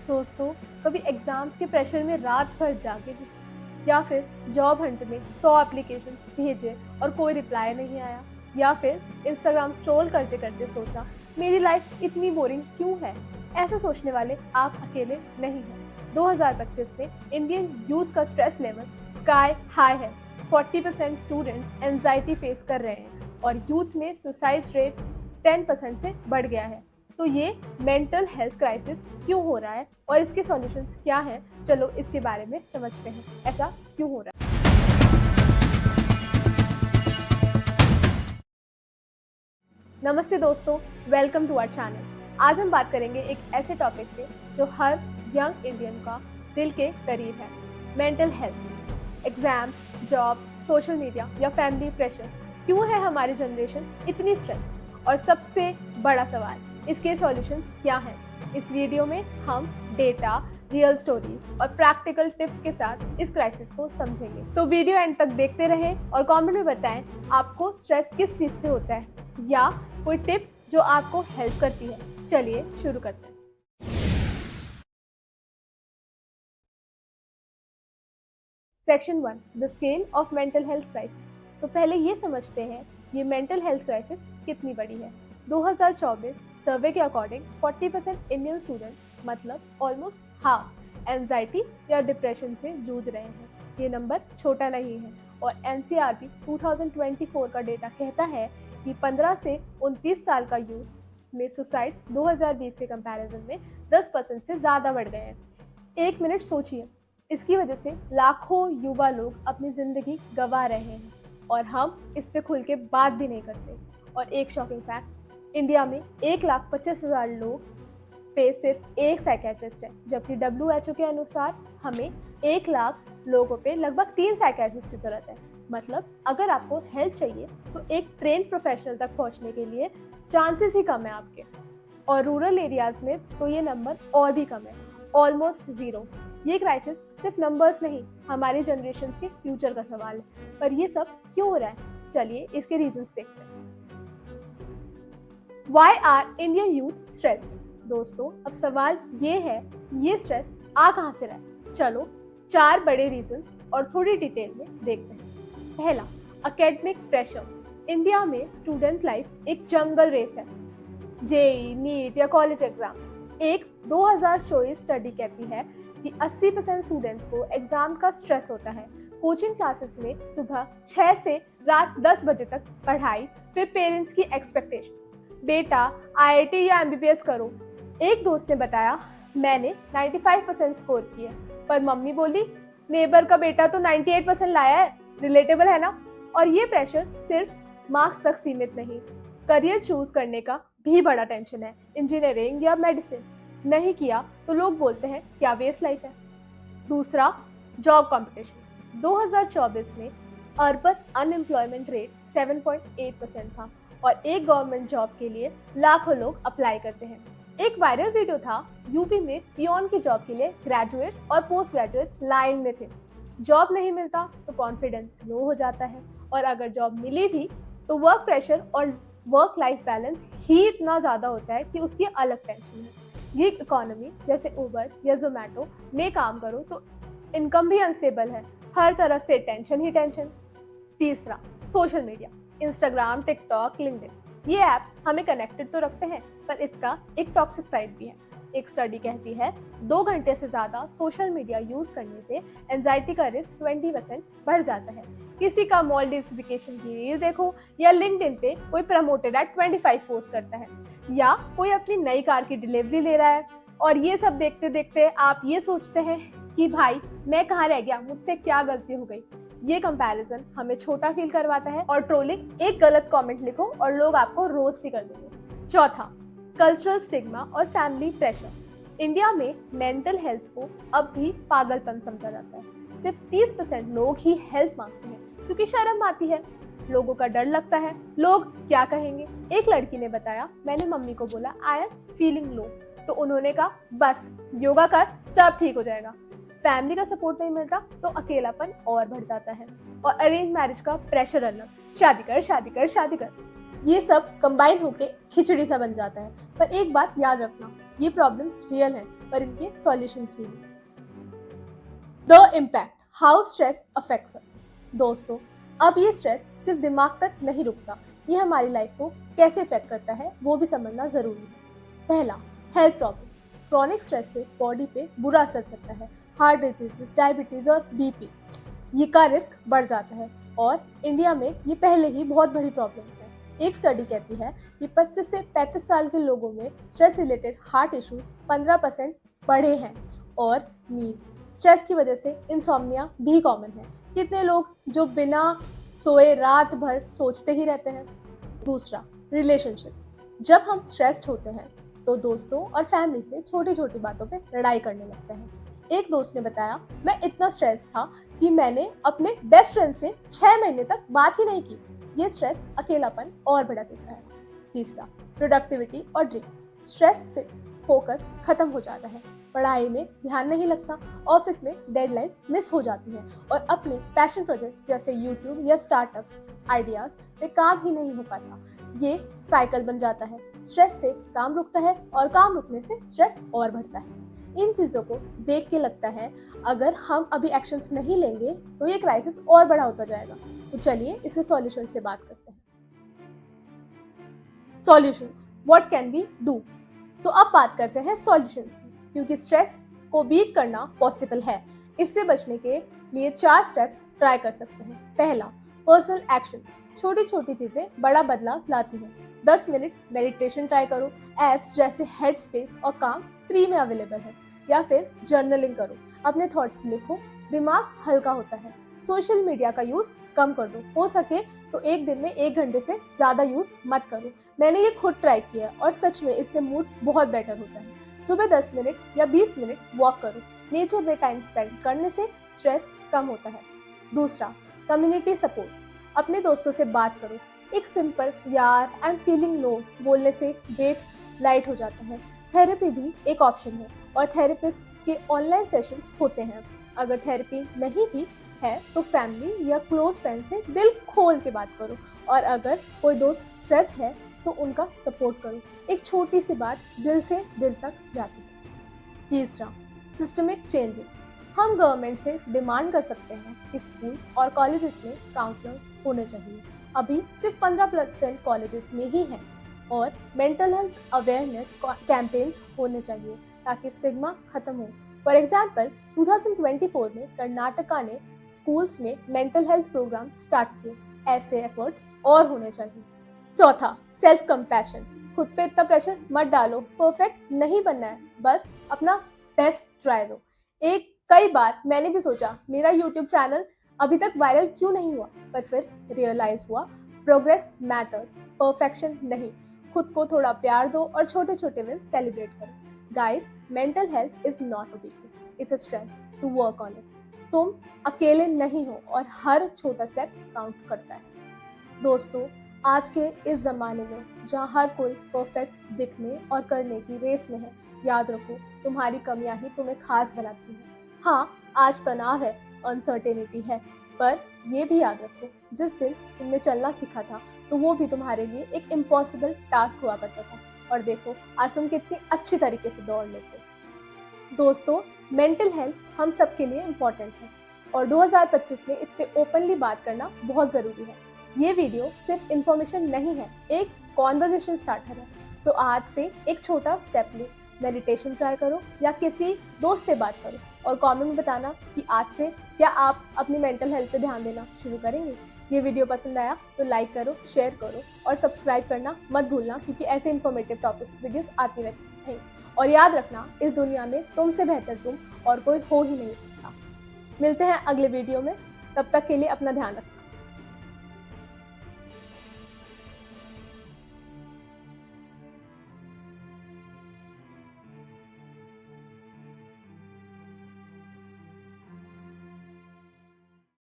दोस्तों, कभी एग्जाम्स के प्रेशर में रात भर जागे थे या फिर जॉब हंट में 100 एप्लीकेशंस भेजे और कोई रिप्लाई नहीं आया, या फिर इंस्टाग्राम स्क्रॉल करते करते सोचा मेरी लाइफ इतनी बोरिंग क्यों है। ऐसा सोचने वाले आप अकेले नहीं हैं। 2025 में इंडियन यूथ का स्ट्रेस लेवल स्काई हाई है। 40% स्टूडेंट्स एंजाइटी फेस कर रहे हैं और यूथ में सुसाइड रेट्स 10% से बढ़ गया है। तो ये मेंटल हेल्थ क्राइसिस क्यों हो रहा है और इसके सॉल्यूशंस क्या हैं? चलो इसके बारे में समझते हैं, ऐसा क्यों हो रहा है। नमस्ते दोस्तों, वेलकम टू आवर चैनल। आज हम बात करेंगे एक ऐसे टॉपिक पे जो हर यंग इंडियन का दिल के करीब है, mental health. Exams, jobs, social media या फैमिली प्रेशर, क्यों है हमारी जनरेशन इतनी स्ट्रेस? और सबसे बड़ा सवाल, इसके सॉल्यूशंस क्या हैं? इस वीडियो में हम डेटा, रियल स्टोरीज और प्रैक्टिकल टिप्स के साथ इस क्राइसिस को समझेंगे। तो वीडियो एंड तक देखते रहें और कमेंट में बताएं आपको स्ट्रेस किस चीज़ से होता है या कोई टिप जो आपको हेल्प करती है। चलिए शुरू करते हैं। Section 1, the scale of mental health crisis. तो पहले ये समझते हैं ये मेंटल हेल्थ क्राइसिस कितनी बड़ी है। 2024 सर्वे के अकॉर्डिंग 40% इंडियन स्टूडेंट्स, मतलब ऑलमोस्ट हाफ, एंजाइटी या डिप्रेशन से जूझ रहे हैं। ये नंबर छोटा नहीं है और एनसीईआरटी 2024 का डेटा कहता है कि 15 से 29 साल का यूथ में सुसाइड्स 2020 के कंपैरिजन में 10% से ज़्यादा बढ़ गए हैं। एक मिनट सोचिए, इसकी वजह से लाखों युवा लोग अपनी ज़िंदगी गंवा रहे हैं और हम इस पे खुल के बात भी नहीं करते। और एक शॉकिंग फैक्ट, इंडिया में 1,25,000 लोग पे सिर्फ एक साइकेट्रिस्ट है, जबकि WHO के अनुसार हमें 1 लाख लोगों पे लगभग 3 साइकेट्रिस्ट की ज़रूरत है। मतलब अगर आपको हेल्प चाहिए तो एक ट्रेन प्रोफेशनल तक पहुंचने के लिए चांसेस ही कम है आपके। और रूरल एरियाज़ में तो ये नंबर और भी कम है, ऑलमोस्ट ज़ीरो। ये क्राइसिस सिर्फ नंबर्स नहीं, हमारी जनरेशन के फ्यूचर का सवाल है। पर ये सब क्यों हो रहा है? चलिए इसके रीजंस देखते हैं। Why are Indian youth stressed? दोस्तों, अब सवाल ये है, ये स्ट्रेस आ कहाँ से रहा है? चलो 4 बड़े रीजंस और थोड़ी डिटेल में देखते हैं। पहला, एकेडमिक प्रेशर। इंडिया में स्टूडेंट लाइफ एक जंगल रेस है। जेई, नीट या कॉलेज एग्जाम्स। एक 2024 स्टडी कहती है कि 80% स्टूडेंट्स को एग्जाम का स्ट्रेस होता है। कोचिंग क्लासेस में सुबह 6 से रात 10 बजे तक पढ़ाई, फिर पेरेंट्स की एक्सपेक्टेशंस, बेटा IIT या MBBS करो। एक दोस्त ने बताया मैंने 95% स्कोर किया, पर मम्मी बोली नेबर का बेटा तो 98% लाया है। रिलेटेबल है ना? और ये प्रेशर सिर्फ मार्क्स तक सीमित नहीं, करियर चूज करने का भी बड़ा टेंशन है। इंजीनियरिंग या मेडिसिन नहीं किया तो लोग बोलते हैं क्या वेस्ट लाइफ है। दूसरा, जॉब कंपटीशन। 2024 में अर्बन अनएम्प्लॉयमेंट रेट 7.8% था और एक गवर्नमेंट जॉब के लिए लाखों लोग अप्लाई करते हैं। एक वायरल वीडियो था, यूपी में पियोन की जॉब के लिए ग्रेजुएट्स और पोस्ट ग्रेजुएट्स लाइन में थे। जॉब नहीं मिलता तो कॉन्फिडेंस लो हो जाता है, और अगर जॉब मिली भी तो वर्क प्रेशर और वर्क लाइफ बैलेंस ही इतना ज़्यादा होता है कि उसकी अलग टेंशन है। गिग इकोनॉमी जैसे उबर या जोमेटो में काम करो तो इनकम भी अनस्टेबल है, हर तरह से टेंशन ही टेंशन। तीसरा, social media. Instagram, TikTok, LinkedIn, ये ऐप्स हमें कनेक्टेड तो रखते हैं, पर इसका एक टॉक्सिक साइड भी है। एक स्टडी कहती है 2 घंटे से ज़्यादा सोशल मीडिया यूज़ करने से एंजाइटी का रिस्क 20% बढ़ जाता है। किसी का मॉलडीव्स वेकेशन की रील देखो, या लिंक्डइन पे कोई प्रमोटेड एट 25 पोस्ट करता है, या कोई अपनी नई कार की डिलीवरी ले रहा है। और ये सब देखते देखते आप ये सोचते हैं कि भाई मैं कहाँ रह गया, मुझसे क्या गलती हो गई। ये कंपैरिजन हमें छोटा फील करवाता है और ट्रोलिंग, एक गलत कमेंट लिखो और लोग आपको रोस्ट ही कर देंगे। चौथा, कल्चरल स्टिग्मा और फैमिली प्रेशर। इंडिया में मेंटल हेल्थ को अब भी पागलपन समझा जाता है। सिर्फ 30% लोग ही हेल्प मांगते हैं क्योंकि शर्म आती है, लोगों का डर लगता है, लोग क्या कहेंगे। एक लड़की ने बताया मैंने मम्मी को बोला आई एम फीलिंग लो, तो उन्होंने कहा बस योगा कर सब ठीक हो जाएगा। फैमिली का सपोर्ट नहीं मिलता तो अकेलापन और बढ़ जाता है। और अरेंज मैरिज का प्रेशर अलग, शादी कर शादी कर शादी कर, ये सब कंबाइन होके खिचड़ी सा बन जाता है। पर एक बात याद रखना, ये प्रॉब्लम्स रियल हैं, पर इनके सॉल्यूशंस भी हैं। The impact, how stress affects us. दोस्तों, अब ये स्ट्रेस सिर्फ दिमाग तक नहीं रुकता, ये हमारी लाइफ को कैसे इफेक्ट करता है वो भी समझना जरूरी है। पहला, हेल्थ प्रॉब्लम्स। क्रॉनिक स्ट्रेस से बॉडी पे बुरा असर पड़ता है। हार्ट डिजीजेस, डायबिटीज और बीपी ये का रिस्क बढ़ जाता है, और इंडिया में ये पहले ही बहुत बड़ी प्रॉब्लम्स है। एक स्टडी कहती है कि 25 से 35 साल के लोगों में स्ट्रेस रिलेटेड हार्ट इश्यूज 15% बढ़े हैं, और नींद, स्ट्रेस की वजह से इंसोम्निया भी कॉमन है। कितने लोग जो बिना सोए रात भर सोचते ही रहते हैं। दूसरा, रिलेशनशिप्स। जब हम स्ट्रेस्ड होते हैं तो दोस्तों और फैमिली से छोटी छोटी बातों पे लड़ाई करने लगते हैं। एक दोस्त ने बताया, मैं इतना स्ट्रेस था कि मैंने अपने बेस्ट फ्रेंड से 6 महीने तक बात ही नहीं की। ये स्ट्रेस अकेलापन और बढ़ा देता है। तीसरा, प्रोडक्टिविटी और ड्रीम्स। स्ट्रेस से फोकस खत्म हो जाता है, पढ़ाई में ध्यान नहीं लगता, ऑफिस में डेडलाइंस मिस हो जाती हैं, और अपने पैशन प्रोजेक्ट्स जैसे यूट्यूब या स्टार्टअप्स आइडियाज पे काम ही नहीं हो पाता। ये साइकिल बन जाता है। स्ट्रेस से काम रुकता है, और काम रुकने से स्ट्रेस और बढ़ता है। इन चीज़ों को देख के लगता है अगर हम अभी एक्शंस नहीं लेंगे तो ये क्राइसिस और बड़ा होता जाएगा। तो चलिए इसके सॉल्यूशंस पे बात करते हैं। Solutions, what can we do. तो अब बात करते हैं सॉल्यूशंस की, क्योंकि स्ट्रेस को बीट करना पॉसिबल है। इससे बचने के लिए 4 स्टेप्स ट्राई कर सकते हैं। पहला, पर्सनल एक्शंस। छोटी छोटी चीजें बड़ा बदलाव लाती हैं। 10 मिनट मेडिटेशन ट्राई करो। एप्स जैसे हेड स्पेस और काम फ्री में अवेलेबल है। या फिर जर्नलिंग करो, अपने थॉट्स लिखो, दिमाग हल्का होता है। सोशल मीडिया का यूज कम कर दो, हो सके तो एक दिन में 1 घंटे से ज्यादा यूज मत करो। मैंने ये खुद ट्राई किया और सच में इससे मूड बहुत बेटर होता है। सुबह 10 मिनट या 20 मिनट वॉक करो। नेचर में टाइम स्पेंड करने से स्ट्रेस कम होता है। दूसरा, कम्युनिटी सपोर्ट। अपने दोस्तों से बात करो। एक सिंपल यार आई एम फीलिंग लो बोलने से वेट लाइट हो जाता है। थेरेपी भी एक ऑप्शन है, और थेरेपिस्ट के ऑनलाइन सेशंस होते हैं। अगर थेरेपी नहीं भी है तो फैमिली या क्लोज फ्रेंड से दिल खोल के बात करो, और अगर कोई दोस्त स्ट्रेस है तो उनका सपोर्ट करो। एक छोटी सी बात दिल से दिल तक जाती है। तीसरा, सिस्टमिक चेंजेस। हम गवर्नमेंट से डिमांड कर सकते हैं कि स्कूल्स और कॉलेजेस में काउंसलर्स होने चाहिए। अभी सिर्फ 15% कॉलेजेस में ही हैं, और मेंटल हेल्थ अवेयरनेस कैंपेन्स होने चाहिए ताकि स्टिग्मा खत्म हो। फॉर एग्जाम्पल 2024 में कर्नाटका ने स्कूल्स में मेंटल हेल्थ प्रोग्राम स्टार्ट किए। ऐसे एफर्ट्स और होने चाहिए। चौथा, सेल्फ कंपैशन। खुद पे इतना प्रेशर मत डालो, परफेक्ट नहीं बनना है, बस अपना बेस्ट ट्राई दो। कई बार मैंने भी सोचा मेरा यूट्यूब चैनल अभी तक वायरल क्यों नहीं हुआ, पर फिर रियलाइज हुआ प्रोग्रेस मैटर्स, परफेक्शन नहीं। खुद को थोड़ा प्यार दो और छोटे छोटे विन सेलिब्रेट करो। Guys, mental health is not a weakness, it's a strength to work on it. तुम अकेले नहीं हो, और हर छोटा स्टेप काउंट करता है। दोस्तों, आज के इस जमाने में जहाँ हर कोई परफेक्ट दिखने और करने की रेस में है, याद रखो तुम्हारी कमियां ही तुम्हें खास बनाती हैं। हाँ, आज तनाव है, अनसर्टेनिटी है, पर ये भी याद रखो जिस दिन तुमने चलना सीखा था तो वो भी तुम्हारे लिए एक इम्पॉसिबल टास्क हुआ करता था, और देखो आज तुम कितनी अच्छी तरीके से दौड़ लेते हो। दोस्तों, मेंटल हेल्थ हम सबके लिए इम्पोर्टेंट है, और 2025 में इस पे ओपनली बात करना बहुत ज़रूरी है। ये वीडियो सिर्फ इन्फॉर्मेशन नहीं है, एक कॉन्वर्सेशन स्टार्टर है। तो आज से एक छोटा स्टेप लो, मेडिटेशन ट्राई करो या किसी दोस्त से बात करो, और कमेंट में बताना कि आज से क्या आप अपनी मेंटल हेल्थ पे ध्यान देना शुरू करेंगे। ये वीडियो पसंद आया तो लाइक करो, शेयर करो और सब्सक्राइब करना मत भूलना, क्योंकि ऐसे इन्फॉर्मेटिव टॉपिक्स वीडियोस आती रहती हैं। और याद रखना, इस दुनिया में तुमसे बेहतर तुम और कोई हो ही नहीं सकता। मिलते हैं अगले वीडियो में, तब तक के लिए अपना ध्यान रखना।